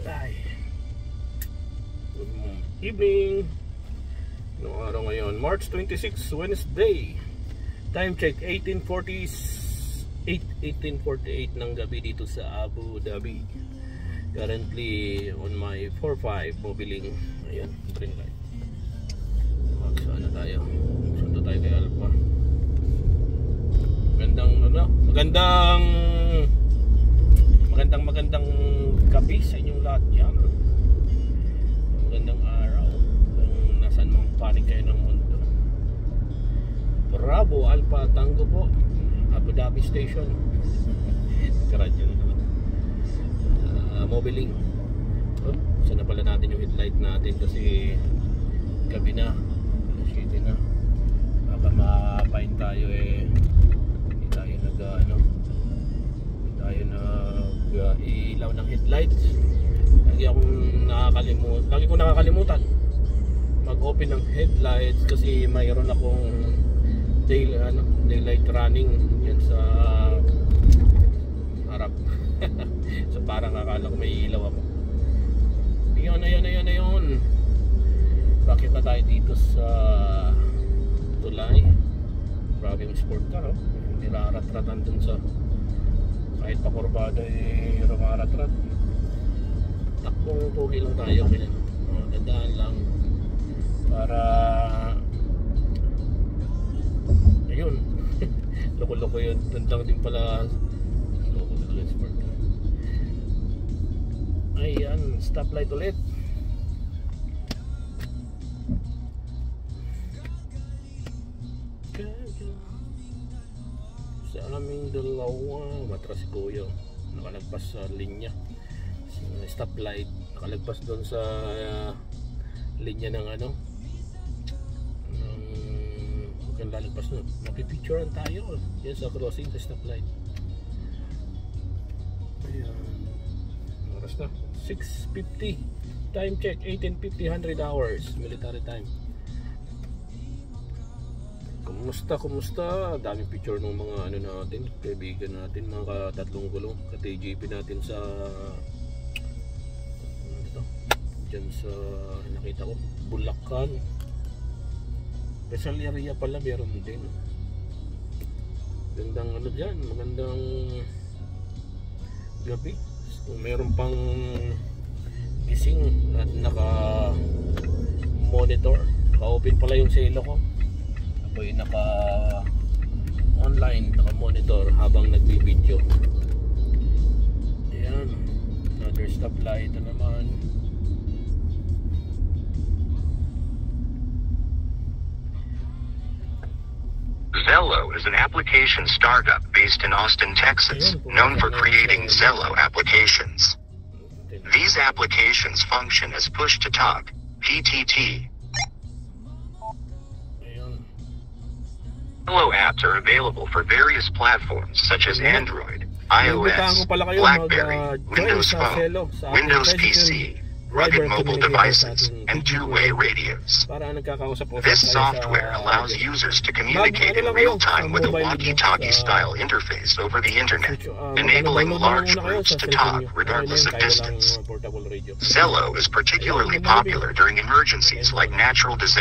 Ay. Good evening. Noong araw ngayon, March 26, Wednesday. Time check 1848 ng gabi dito sa Abu Dhabi. Currently on my 45 mobiling. Ayan, green light. Sana tayo. Sunod tayo kay Alpha. Magandang gabi sa inyong lahat yan. Magandang araw kung nasaan mang panig kayo ng mundo. Bravo Alpha Tango po, Abu Dhabi Station. Karadyo na naman. Mobiling. Sana pala natin yung headlight natin kasi gabi na, shitty na. Baka mapain tayo hindi tayo ilaw ng headlights. Lagi kong nakakalimutan mag-open ng headlights kasi mayroon akong daylight running yan sa harap. So parang akala ko may ilaw ako. Ayun. Bakit na tayo dito sa tulay? Grabe yung sport car, oh. Nirarat-ratan dun sa kahit pa kurbada rumarat-rat. Takbong pugi lang tayo. Dadaan lang para ayun. Loko-loko yun. Tandang din pala loko-loko yung sport car. Ayan, stoplight ulit. Sa aming dalawa, matras si Kuya, nakalagpas sa linya, stoplight, nakalagpas doon sa linya ng kung lalagpas nun, mapipicturean tayo yan sa crossing sa stoplight. Ayan, oras na 6:50, time check 18:50, 100 hours military time. Kumusta? Daming picture ng mga natin, kaibigan natin, mga katatlong gulong, ka-TGP natin sa dyan sa nakita ko, Bulacan. Rizal area pala meron din. Magandang dyan, magandang gabi. Kung meron pang gising at naka-monitor, naka-open pala yung selo ko. Ako'y naka-online, naka-monitor habang nagbibideo. Ayan, another stoplight na naman. Zello is an application startup based in Austin, Texas, known for creating Zello applications. These applications function as push-to-talk, PTT. Zello apps are available for various platforms such as Android, iOS, BlackBerry, Windows Phone, Windows PC, rugged mobile devices, and two-way radios. This software allows users to communicate in real time with a walkie-talkie style interface over the internet, enabling large groups to talk regardless of distance. Zello is particularly popular during emergencies like natural disasters.